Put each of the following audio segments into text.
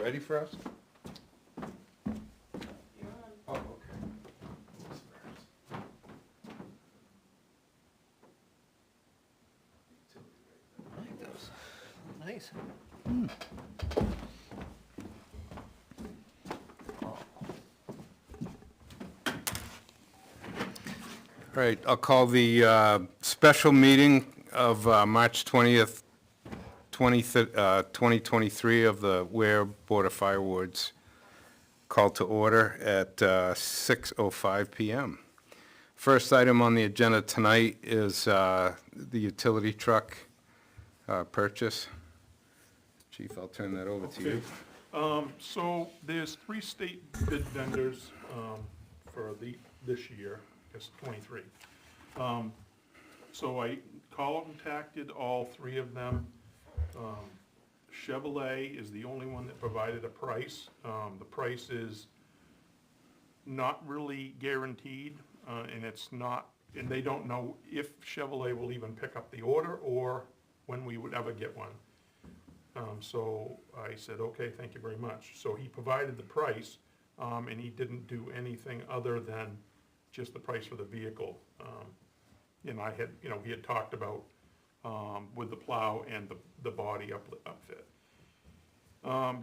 ready for us? You're on. Oh, okay. I like those. Nice. All right, I'll call the special meeting of March 20th, 2023 of the Weare Board of Firewards call to order at 6:05 PM. First item on the agenda tonight is the utility truck purchase. Chief, I'll turn that over to you. So there's 3 state bid vendors for this year, it's 23. So I contacted all 3 of them. Chevrolet is the only one that provided a price. The price is not really guaranteed, and it's not, and they don't know if Chevrolet will even pick up the order or when we would ever get one. So I said, okay, thank you very much. So he provided the price, and he didn't do anything other than just the price for the vehicle. And I had, he had talked about with the plow and the body upfit.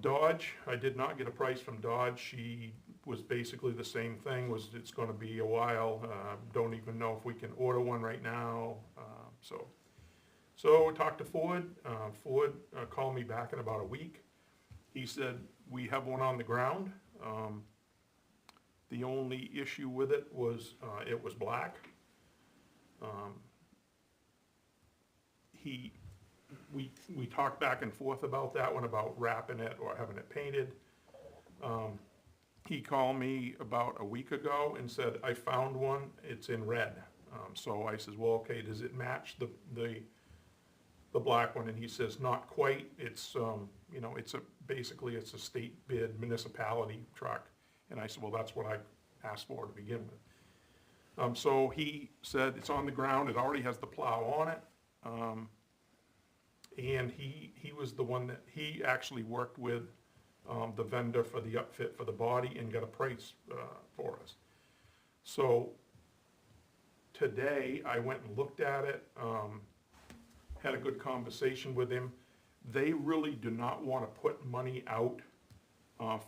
Dodge, I did not get a price from Dodge. She was basically the same thing, it's gonna be a while. Don't even know if we can order one right now. So I talked to Ford. Ford called me back in about a week. He said, we have one on the ground. The only issue with it was black. We talked back and forth about that one, about wrapping it or having it painted. He called me about a week ago and said, I found one, it's in red. So I says, well, okay, does it match the black one? And he says, not quite. It's, basically it's a state bid municipality truck. And I said, well, that's what I asked for to begin with. So he said, it's on the ground, it already has the plow on it. And he was the one that, he actually worked with the vendor for the upfit for the body and got a price for us. So today I went and looked at it, had a good conversation with him. They really do not want to put money out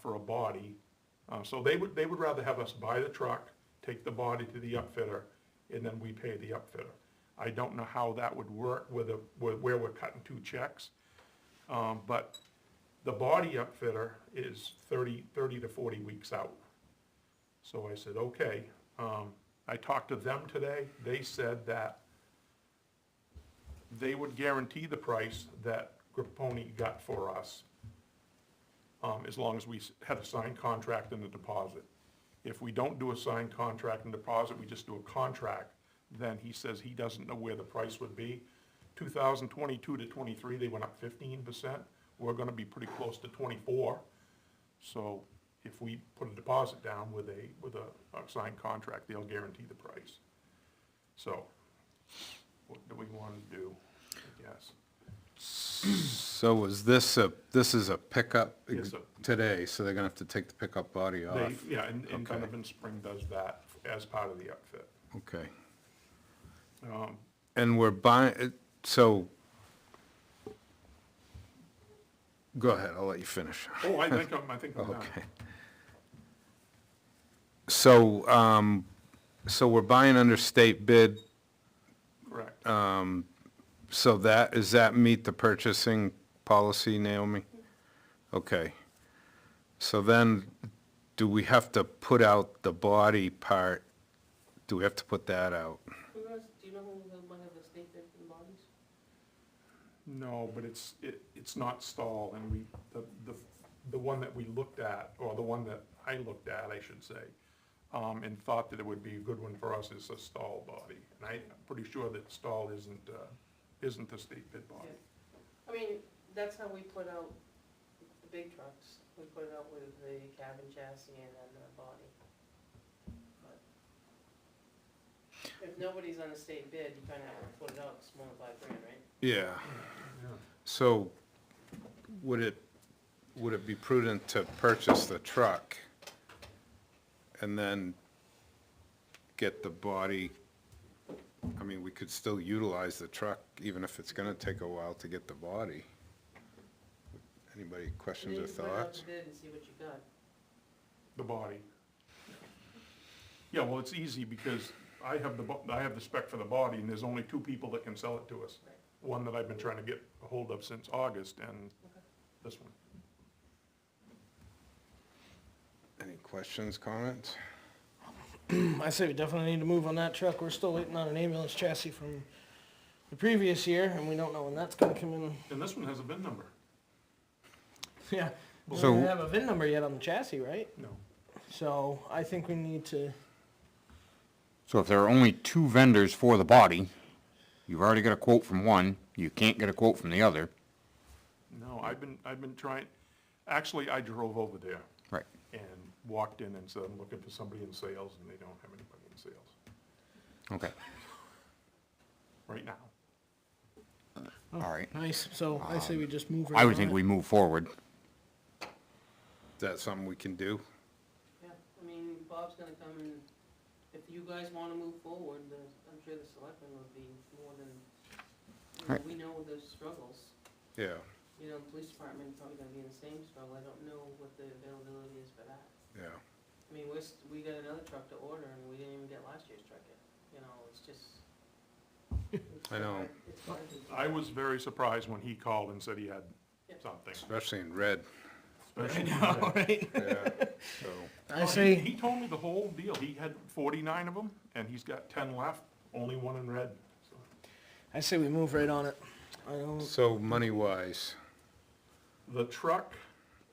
for a body. So they would rather have us buy the truck, take the body to the upfitter, and then we pay the upfitter. I don't know how that would work with where we're cutting 2 checks. But the body upfitter is 30 to 40 weeks out. So I said, okay. I talked to them today. They said that they would guarantee the price that Grapponi got for us, as long as we had a signed contract and a deposit. If we don't do a signed contract and deposit, we just do a contract, then he says he doesn't know where the price would be. 2022 to 23, they went up 15%. We're gonna be pretty close to 24. So if we put a deposit down with a signed contract, they'll guarantee the price. So what do we wanna do, I guess? So is this is a pickup Yes, sir. today, so they're gonna have to take the pickup body off? And Okay. Donovan Spring does that as part of the outfit. Okay. And we're buying, so, go ahead, I'll let you finish. Oh, I think I'm done. Okay. So, so we're buying under state bid, Correct. so does that meet the purchasing policy, Naomi? Okay. So then, do we have to put out the body part? Do we have to put that out? Do you know who might have the state bid for the bodies? No, but it's not stall, and the one that we looked at, or the one that I looked at, I should say, and thought that it would be a good one for us is a stall body. And I'm pretty sure that stall isn't the state bid body. I mean, that's how we put out the big trucks. We put it out with the cabin chassis and then the body. But if nobody's on a state bid, you kinda have to put it out, it's more than $5,000, right? Yeah. Yeah. So, would it, would it be prudent to purchase the truck and then get the body? I mean, we could still utilize the truck, even if it's gonna take a while to get the body. Anybody And questions then or you put it out thoughts? to bid and see what you got. The body. Yeah, well, it's easy because I have the spec for the body, and there's only two people that can sell it to us. Right. One that I've been trying to get a hold of since August, and Okay. this one. Any questions, comments? I say we definitely need to move on that truck. We're still waiting on an ambulance chassis from the previous year, and we don't know when that's gonna come in. And this one has a VIN number. Yeah. We So- don't have a VIN number yet on the chassis, right? No. So I think we need to, So if there are only two vendors for the body, you've already got a quote from one, you can't get a quote from the other. No, I've been trying, actually, I drove over there Right. and walked in and said, I'm looking for somebody in sales, and they don't have anybody in sales Okay, right now. all right. nice, so I say we just move right I on would think it. we move forward. Is that something we can do? Yeah, I mean, Bob's gonna come and, if you guys wanna move forward, I'm sure the selectmen would be more than, Right. we know the struggles. Yeah, You know, the police department probably gonna be in the same struggle, I don't know what the availability is for that. yeah. I mean, we got another truck to order and we didn't even get last year's truck yet, you know, it's just. it's I know. hard- It's hard to do. I was very surprised when he called and said he had Yeah. something. Especially in red, Especially All right. yeah, so, I Oh, say, He told me the whole deal. He had 49 of them, and he's got 10 left, only one in red. So, I say we move right on it. I don't, so money-wise, the truck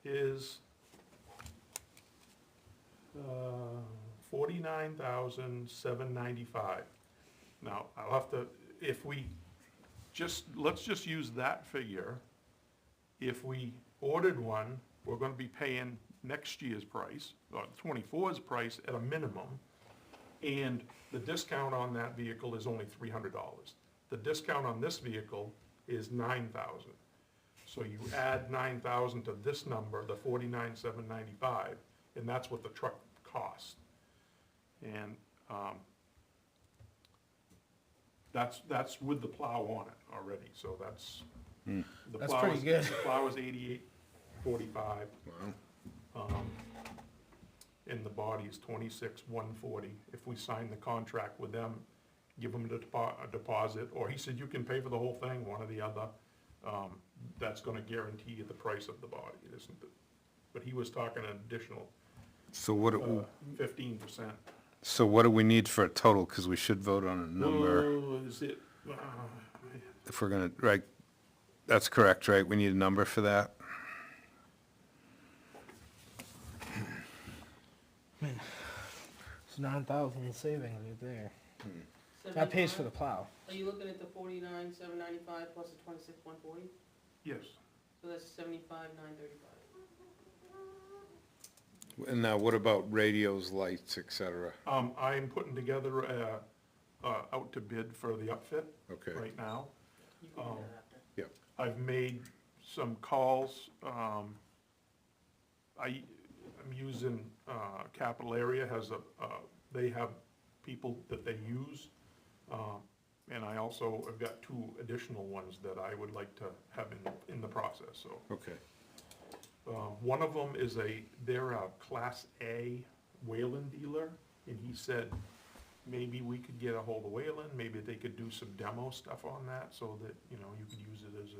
is 49,795. Now, I'll have to, if we let's just use that figure. If we ordered one, we're gonna be paying next year's price, or 24's price at a minimum. And the discount on that vehicle is only $300. The discount on this vehicle is $9,000. So you add 9,000 to this number, the 49,795, and that's what the truck costs. And, that's with the plow on it already, so that's. the That's plow pretty is- good. The plow is 8845. wow, And the body is 26,140. If we sign the contract with them, give them a deposit, or he said you can pay for the whole thing, one or the other. That's gonna guarantee you the price of the body, it isn't, but he was talking an additional so what, do- 15%. so what do we need for a total, because we should vote on a number, Oh, is it, if we're gonna, right, that's correct, right, we need a number for that? it's 9,000 savings right there. That pays for the 75? plow. Are you looking at the 49,795 plus the 26,140? yes, So that's 75,935. And now, what about radios, lights, et cetera? I'm putting together out to bid for the upfit Okay, right now. You can do that after. yep, I've made some calls. I'm using, Capital Area has they have people that they use. And I also have got two additional ones that I would like to have in the process, so. okay, One of them is they're a Class A Wayland dealer, and he said maybe we could get a hold of Wayland, maybe they could do some demo stuff on that, so that, you could use it as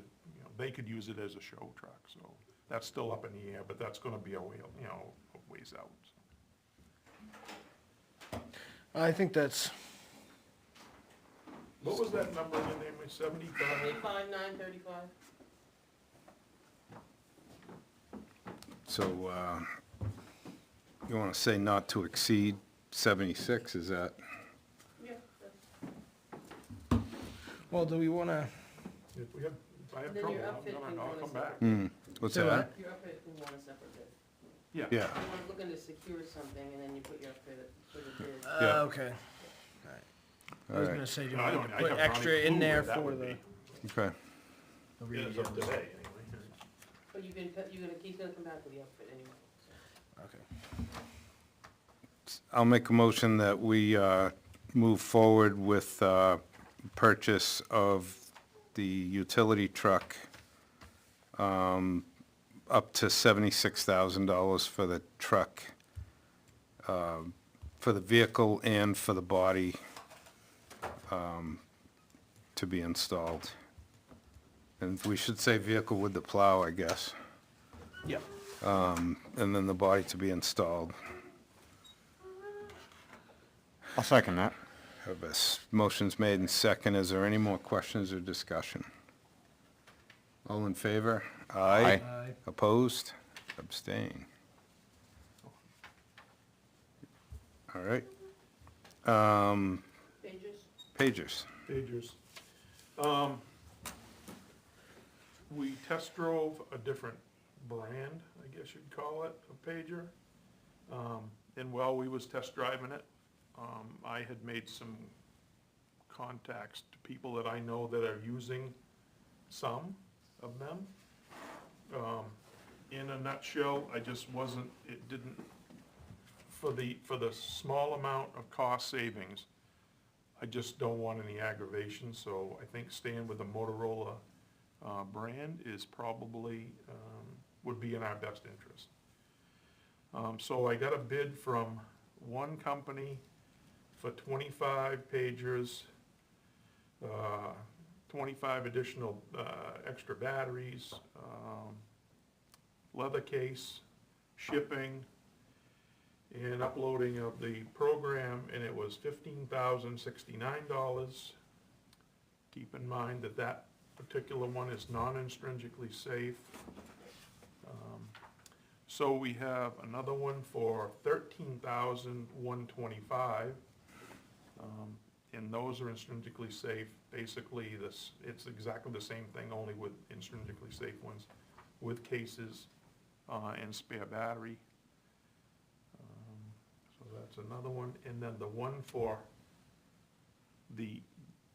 they could use it as a show truck, so that's still up in the air, but that's gonna be a ways out. I think that's, What was that number again, Amy, 75? 75,935. so, you wanna say not to exceed 76, is that? Yeah, that's, well, do we wanna, If I have And then trouble, your outfit can I'll go come in back. What's Do that? your outfit can want a separate bid. Yeah. Yeah, You're looking to secure something and then you put your outfit for the bid. Yeah. okay. I all was right, gonna say, do we I need don't- to I put have not extra a in clue there where that for would the? be. okay, the As radio? of today, anyway. But he's gonna come back with the outfit anyway. Okay. I'll make a motion that we move forward with purchase of the utility truck up to $76,000 for the truck, for the vehicle and for the body to be installed. And we should say vehicle with the plow, I guess, Yep. and then the body to be installed. I'll second that. Have a motion's made and second. Is there any more questions or discussion? All in favor? Aye. Opposed? Abstain. All right. Pages? Pagers. Pagers. We test drove a different brand, I guess you'd call it, a pager. And while we was test driving it, I had made some contacts to people that I know that are using some of them. In a nutshell, I just wasn't, it didn't, for the small amount of cost savings, I just don't want any aggravation, so I think staying with the Motorola brand is probably, would be in our best interest. So I got a bid from one company for 25 pagers, 25 additional extra batteries, leather case, shipping, and uploading of the program, and it was $15,069. Keep in mind that that particular one is non-intrinsically safe. So we have another one for $13,125, and those are intrinsically safe. Basically, it's exactly the same thing, only with intrinsically safe ones, with cases and spare battery. So that's another one, and then the one for the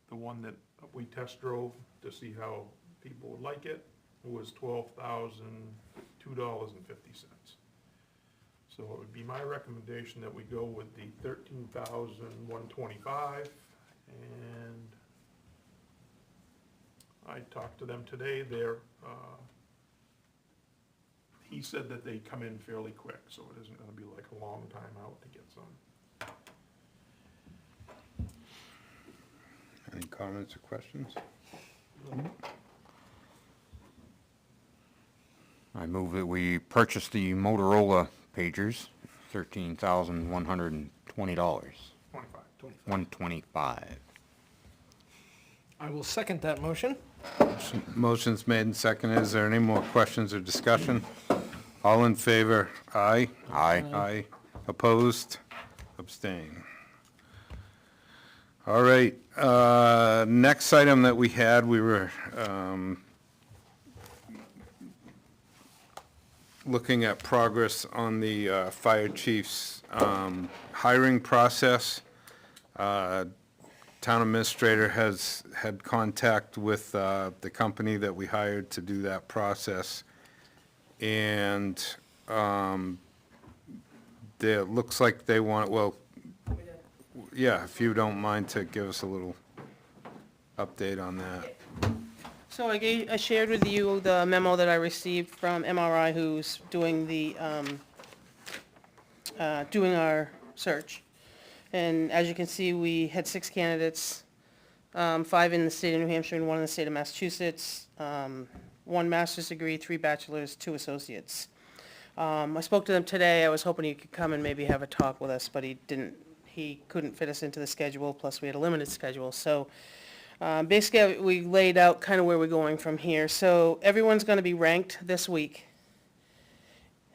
one that we test drove to see how people would like it was $12,002.50. So it would be my recommendation that we go with the $13,125, and I talked to them today. He said that they come in fairly quick, so it isn't gonna be like a long time out to get some. Any comments or questions? I move that we purchase the Motorola pagers, $13,120. 125. I will second that motion. Motion's made and seconded. Is there any more questions or discussion? All in favor? Aye. Aye. Aye. Opposed? Abstain. All right, next item that we had, we were looking at progress on the fire chief's hiring process. Town administrator has had contact with the company that we hired to do that process. And it looks like they want, well, yeah, if you don't mind to give us a little update on that. So I shared with you the memo that I received from MRI, who's doing doing our search. And as you can see, we had 6 candidates, 5 in the state of New Hampshire and 1 in the state of Massachusetts, 1 master's degree, 3 bachelors, 2 associates. I spoke to them today. I was hoping he could come and maybe have a talk with us, but he couldn't fit us into the schedule, plus we had a limited schedule. So basically, we laid out kind of where we're going from here. So everyone's going to be ranked this week.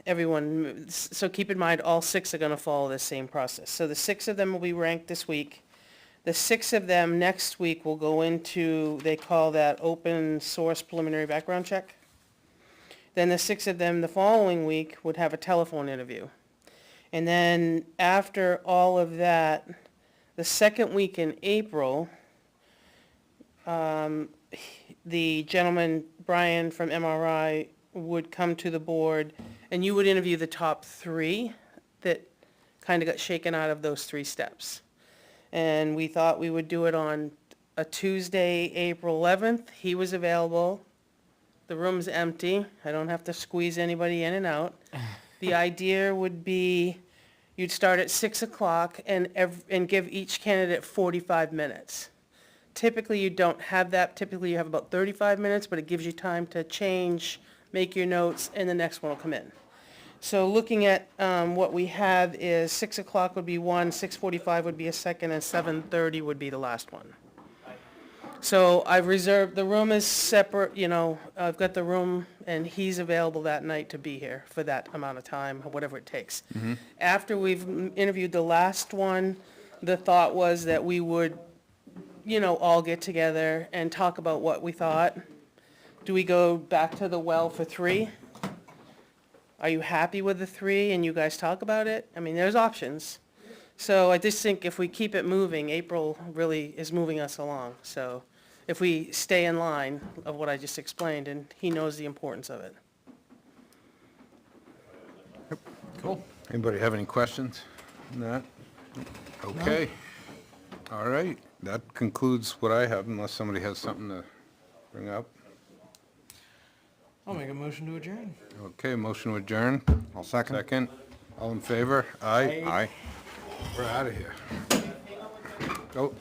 Everyone, so keep in mind, all 6 are going to follow the same process. So the 6 of them will be ranked this week. The 6 of them next week will go into, they call that open source preliminary background check. Then the 6 of them the following week would have a telephone interview. And then after all of that, the second week in April, the gentleman, Brian from MRI, would come to the board, and you would interview the top 3 that kind of got shaken out of those 3 steps. And we thought we would do it on a Tuesday, April 11th. He was available. The room's empty. I don't have to squeeze anybody in and out. The idea would be you'd start at 6 o'clock and give each candidate 45 minutes. Typically, you don't have that. Typically, you have about 35 minutes, but it gives you time to change, make your notes, and the next one will come in. So looking at what we have is 6 o'clock would be one, 6:45 would be a second, and 7:30 would be the last one. So I've reserved, the room is separate, you know, I've got the room, and he's available that night to be here for that amount of time, or whatever it takes. After we've interviewed the last one, the thought was that we would, you know, all get together and talk about what we thought. Do we go back to the well for 3? Are you happy with the 3 and you guys talk about it? I mean, there's options. So I just think if we keep it moving, April really is moving us along. So if we stay in line of what I just explained, and he knows the importance of it. Cool. Anybody have any questions on that? Okay. All right, that concludes what I have, unless somebody has something to bring up. I'll make a motion to adjourn. Okay, motion to adjourn. I'll second. Second. All in favor? Aye. Aye. We're out of here. Go.